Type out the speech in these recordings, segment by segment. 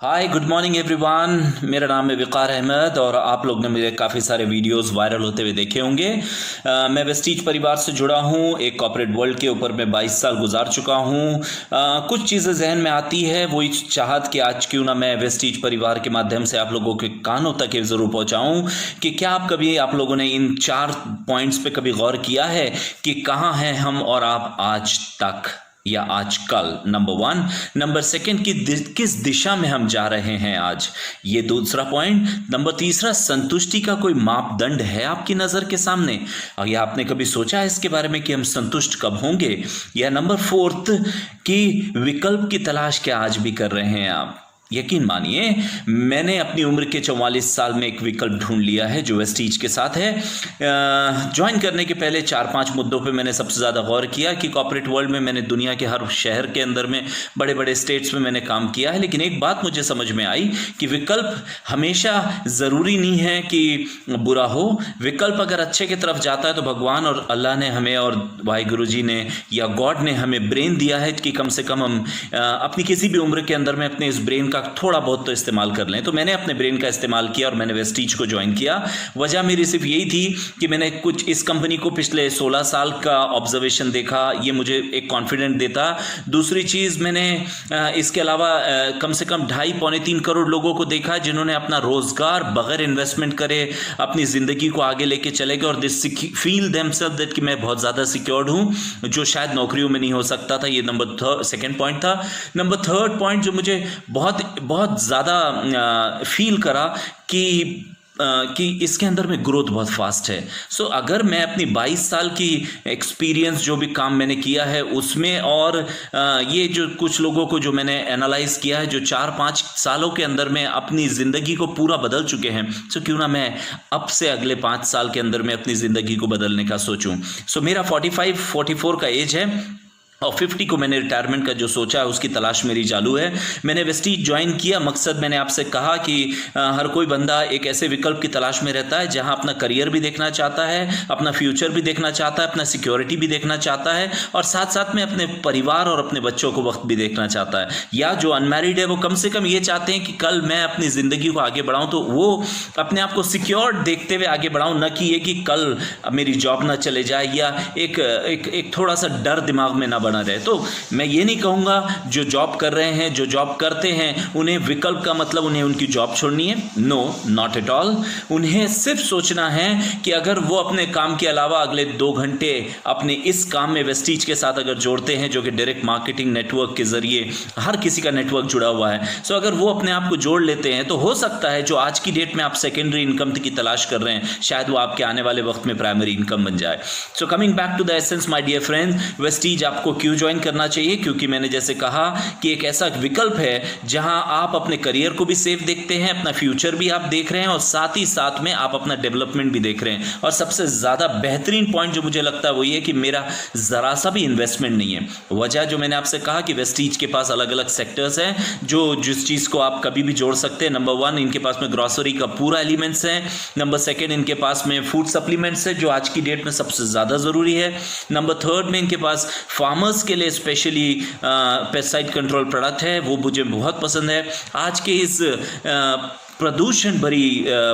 Hi good morning everyone. मेरा नाम है वक़ार अहमद और आप लोग ने मेरे काफ़ी सारे वीडियोस वायरल होते हुए देखे होंगे। मैं वेस्टीज परिवार से जुड़ा हूँ। एक कॉर्पोरेट वर्ल्ड के ऊपर मैं 22 साल गुजार चुका हूँ। कुछ चीज़ें जहन में आती है, वो इस चाहत कि आज क्यों ना मैं वेस्टीज परिवार के माध्यम से आप लोगों के कानों तक ये ज़रूर पहुँचाऊँ कि क्या आप लोगों ने इन 4 पॉइंट्स पे कभी गौर किया है कि कहाँ हैं हम और आप आज तक या आजकल। नंबर 1। नंबर 2 की किस दिशा में हम जा रहे हैं आज, ये दूसरा पॉइंट। नंबर 3, संतुष्टि का कोई मापदंड है आपकी नज़र के सामने, और या आपने कभी सोचा है इसके बारे में कि हम संतुष्ट कब होंगे। या नंबर 4 कि विकल्प की तलाश क्या आज भी कर रहे हैं आप। यकीन मानिए, मैंने अपनी उम्र के 44 साल में एक विकल्प ढूंढ लिया है जो वेस्टीज के साथ है। ज्वाइन करने के पहले 4-5 मुद्दों पे मैंने सबसे ज़्यादा गौर किया कि कॉर्पोरेट वर्ल्ड में मैंने दुनिया के हर शहर के अंदर में बड़े बड़े स्टेट्स में मैंने काम किया है, लेकिन एक बात मुझे समझ में आई कि विकल्प हमेशा ज़रूरी नहीं है कि बुरा हो। विकल्प अगर अच्छे की तरफ जाता है तो भगवान और अल्लाह ने हमें और वाहिगुरु जी ने या गॉड ने हमें ब्रेन दिया है कि कम से कम हम अपनी किसी भी उम्र के अंदर में अपने इस ब्रेन का थोड़ा बहुत तो इस्तेमाल कर लें। तो मैंने अपने ब्रेन का इस्तेमाल किया और मैंने वेस्टीज को ज्वाइन किया। वजह मेरी सिर्फ यही थी कि मैंने कुछ इस कंपनी को पिछले 16 साल का ऑब्जर्वेशन देखा, ये मुझे एक कॉन्फिडेंट देता। दूसरी चीज़, मैंने इसके अलावा कम से कम 2.5-3 करोड़ लोगों को देखा जिन्होंने अपना रोजगार बगैर इन्वेस्टमेंट करे अपनी ज़िंदगी को आगे लेके चले गए और दिस फील देमसेल्फ दैट कि मैं बहुत ज़्यादा सिक्योर्ड हूँ, जो शायद नौकरियों में नहीं हो सकता था। ये नंबर 2 पॉइंट था। नंबर 3 पॉइंट जो मुझे बहुत बहुत ज़्यादा फील करा कि इसके अंदर में ग्रोथ बहुत फास्ट है। सो अगर मैं अपनी 22 साल की एक्सपीरियंस जो भी काम मैंने किया है उसमें और ये जो कुछ लोगों को जो मैंने एनालाइज किया है जो 4-5 सालों के अंदर में अपनी ज़िंदगी को पूरा बदल चुके हैं, सो क्यों ना मैं अब से अगले 5 साल के अंदर में अपनी ज़िंदगी को बदलने का सोचूं। सो मेरा 45-44 का एज है और 50 को मैंने रिटायरमेंट का जो सोचा है उसकी तलाश मेरी चालू है। मैंने वेस्टीज ज्वाइन किया, मकसद मैंने आपसे कहा कि हर कोई बंदा एक ऐसे विकल्प की तलाश में रहता है जहां अपना करियर भी देखना चाहता है, अपना फ्यूचर भी देखना चाहता है, अपना सिक्योरिटी भी देखना चाहता है और साथ साथ में अपने परिवार और अपने बच्चों को वक्त भी देखना चाहता है। या जो अनमैरिड है वो कम से कम ये चाहते हैं कि कल मैं अपनी ज़िंदगी को आगे बढ़ाऊँ तो वो अपने आप को सिक्योर्ड देखते हुए आगे बढ़ाऊँ, न कि ये कि कल मेरी जॉब ना चले जाए या एक थोड़ा सा डर दिमाग में ना बना रहे। तो मैं ये नहीं कहूँगा जो जॉब कर रहे हैं, जो जॉब करते हैं, उन्हें विकल्प का मतलब उन्हें उनकी जॉब छोड़नी है। No, not at all. उन्हें सिर्फ सोचना है कि अगर वो अपने काम के अलावा अगले 2 घंटे अपने इस काम में वेस्टीज के साथ अगर जोड़ते हैं, जो कि डायरेक्ट मार्केटिंग नेटवर्क के जरिए हर किसी का नेटवर्क जुड़ा हुआ है, सो अगर वो अपने आप को जोड़ लेते हैं तो हो सकता है जो आज की डेट में आप सेकेंडरी इनकम की तलाश कर रहे हैं, शायद वो आपके आने वाले वक्त में प्राइमरी इनकम बन जाए। So coming back to the essence my dear friends, Vestige आपको क्यों ज्वाइन करना चाहिए? क्योंकि मैंने जैसे कहा कि एक ऐसा विकल्प है जहां आप अपने करियर को भी सेफ देखते हैं, अपना फ्यूचर भी आप देख रहे हैं और साथ ही साथ में आप अपना डेवलपमेंट भी देख रहे हैं। और सबसे ज़्यादा बेहतरीन पॉइंट जो मुझे लगता है वो ये कि मेरा ज़रा सा भी इन्वेस्टमेंट नहीं है। वजह जो मैंने आपसे कहा कि वेस्टीज के पास अलग अलग सेक्टर्स हैं जो जिस चीज़ को आप कभी भी जोड़ सकते हैं। नंबर 1, इनके पास में ग्रॉसरी का पूरा एलिमेंट्स है। नंबर 2, इनके पास में फूड सप्लीमेंट्स है जो आज की डेट में सबसे ज़्यादा ज़रूरी है। नंबर 3 में इनके पास फार्मर्स के लिए स्पेशली पेस्टिसाइड कंट्रोल प्रोडक्ट है, वो मुझे बहुत पसंद है। आज के इस प्रदूषण भरी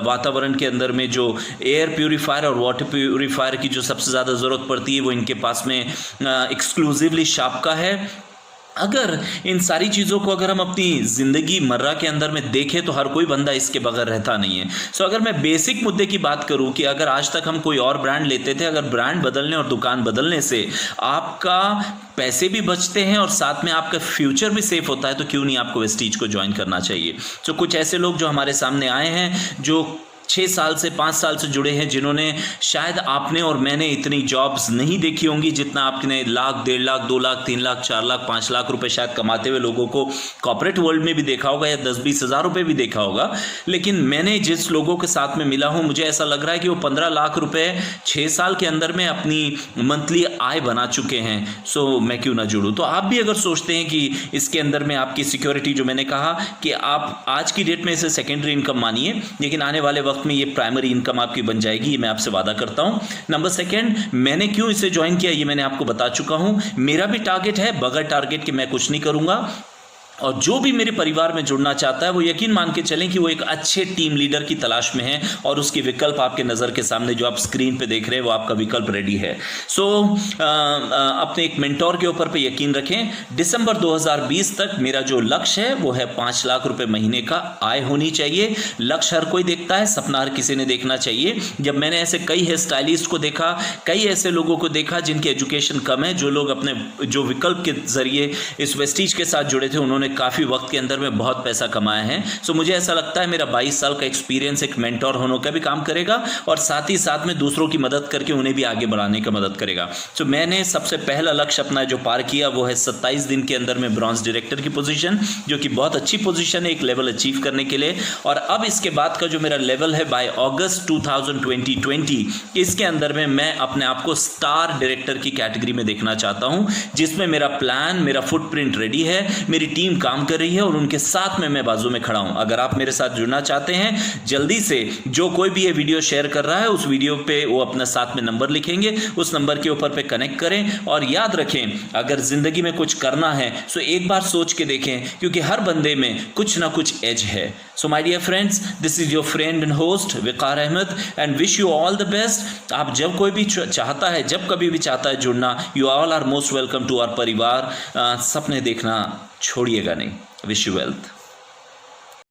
वातावरण के अंदर में जो एयर प्यूरीफायर और वाटर प्यूरीफायर की जो सबसे ज़्यादा ज़रूरत पड़ती है वो इनके पास में एक्सक्लूसिवली शाप का है। अगर इन सारी चीज़ों को अगर हम अपनी ज़िंदगी मर्रा के अंदर में देखें तो हर कोई बंदा इसके बगैर रहता नहीं है। सो अगर मैं बेसिक मुद्दे की बात करूं कि अगर आज तक हम कोई और ब्रांड लेते थे, अगर ब्रांड बदलने और दुकान बदलने से आपका पैसे भी बचते हैं और साथ में आपका फ्यूचर भी सेफ होता है तो क्यों नहीं आपको वेस्टीज को ज्वाइन करना चाहिए। सो कुछ ऐसे लोग जो हमारे सामने आए हैं जो 6 साल से 5 साल से जुड़े हैं, जिन्होंने शायद आपने और मैंने इतनी जॉब्स नहीं देखी होंगी जितना आपने लाख, 1.5 लाख, 2 लाख, 3 लाख, 4 लाख, 5 लाख रुपए शायद कमाते हुए लोगों को कॉर्पोरेट वर्ल्ड में भी देखा होगा या 10-20 हज़ार रुपए भी देखा होगा। लेकिन मैंने जिस लोगों के साथ में मिला हूं, मुझे ऐसा लग रहा है कि वो 15 लाख रुपए 6 साल के अंदर में अपनी मंथली आय बना चुके हैं। सो मैं क्यों ना जुड़ूँ। तो आप भी अगर सोचते हैं कि इसके अंदर में आपकी सिक्योरिटी, जो मैंने कहा कि आप आज की डेट में इसे सेकेंडरी इनकम मानिए, लेकिन आने वाले वक्त में ये प्राइमरी इनकम आपकी बन जाएगी, ये मैं आपसे वादा करता हूं। नंबर 2, मैंने क्यों इसे ज्वाइन किया ये मैंने आपको बता चुका हूं। मेरा भी टारगेट है, बगैर टारगेट के मैं कुछ नहीं करूंगा। और जो भी मेरे परिवार में जुड़ना चाहता है वो यकीन मान के चलें कि वो एक अच्छे टीम लीडर की तलाश में है और उसकी विकल्प आपके नज़र के सामने जो आप स्क्रीन पे देख रहे हैं वो आपका विकल्प रेडी है। सो अपने एक मेंटोर के ऊपर पे यकीन रखें। दिसंबर 2020 तक मेरा जो लक्ष्य है वो है 5 लाख रुपए महीने का आय होनी चाहिए। लक्ष्य हर कोई देखता है, सपना हर किसी ने देखना चाहिए। जब मैंने ऐसे कई हेयर स्टाइलिस्ट को देखा, कई ऐसे लोगों को देखा जिनकी एजुकेशन कम है, जो लोग अपने जो विकल्प के जरिए इस वेस्टीज के साथ जुड़े थे, उन्होंने काफ़ी वक्त के अंदर में बहुत पैसा कमाया है। सो मुझे ऐसा लगता है मेरा 22 साल का एक्सपीरियंस एक मेंटोर होने का भी काम करेगा और साथ ही साथ में दूसरों की मदद करके उन्हें भी आगे बढ़ाने का मदद करेगा। सो मैंने सबसे पहला लक्ष्य अपना जो पार किया वो है 27 दिन के अंदर में ब्रॉन्ज डायरेक्टर की पोजीशन, जो कि बहुत अच्छी पोजीशन है एक लेवल अचीव करने के लिए। और अब इसके बाद का जो मेरा लेवल है बाय अगस्त 2020, इसके अंदर में मैं अपने आप को स्टार डायरेक्टर की कैटेगरी में देखना चाहता हूं, जिसमें मेरा प्लान, मेरा फुटप्रिंट रेडी है, मेरी टीम काम कर रही है और उनके साथ में मैं बाजू में खड़ा हूं। अगर आप मेरे साथ जुड़ना चाहते हैं, जल्दी से जो कोई भी ये वीडियो शेयर कर रहा है उस वीडियो पे वो अपने साथ में नंबर लिखेंगे, उस नंबर के ऊपर पे कनेक्ट करें। और याद रखें, अगर जिंदगी में कुछ करना है तो एक बार सोच के देखें, क्योंकि हर बंदे में कुछ ना कुछ एज है। So my dear friends, this is your friend and host Vikar Ahmed and wish you all the best. आप जब कोई भी चाहता है, जब कभी भी चाहता है जुड़ना, you all are most welcome to our परिवार। सपने देखना छोड़िएगा नहीं। Wish you wealth.